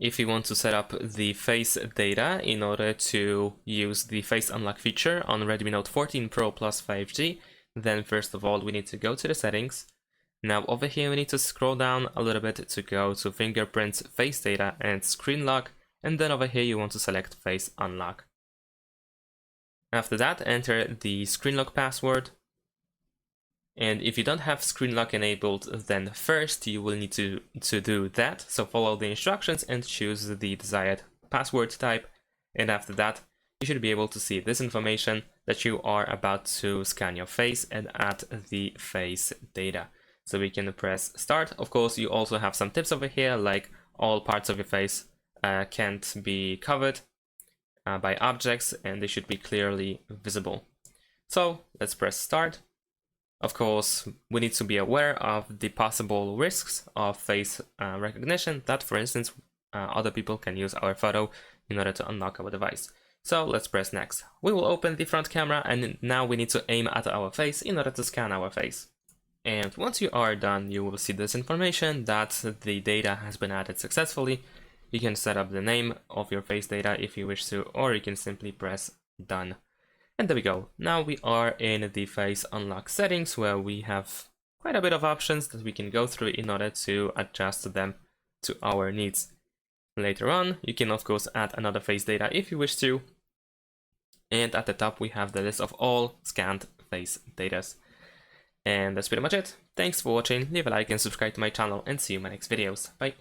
if you want to set up the face data in order to use the face unlock feature on Redmi Note 14 Pro Plus 5G, then first of all we need to go to the settings. Now over here we need to scroll down a little bit to go to fingerprints, face data and screen lock, and then over here you want to select face unlock. After that, enter the screen lock password. And if you don't have screen lock enabled, then first you will need to do that. So follow the instructions and choose the desired password type. And after that, you should be able to see this information that you are about to scan your face and add the face data. So we can press start. Of course, you also have some tips over here, like all parts of your face can't be covered by objects and they should be clearly visible. So let's press start. Of course, we need to be aware of the possible risks of face recognition, that for instance, other people can use our photo in order to unlock our device. So let's press next. We will open the front camera and now we need to aim at our face in order to scan our face. And once you are done, you will see this information that the data has been added successfully. You can set up the name of your face data if you wish to, or you can simply press done. And there we go. Now we are in the face unlock settings where we have quite a bit of options that we can go through in order to adjust them to our needs. Later on, you can of course add another face data if you wish to. And at the top we have the list of all scanned face data. And that's pretty much it. Thanks for watching, leave a like and subscribe to my channel and see you in my next videos. Bye!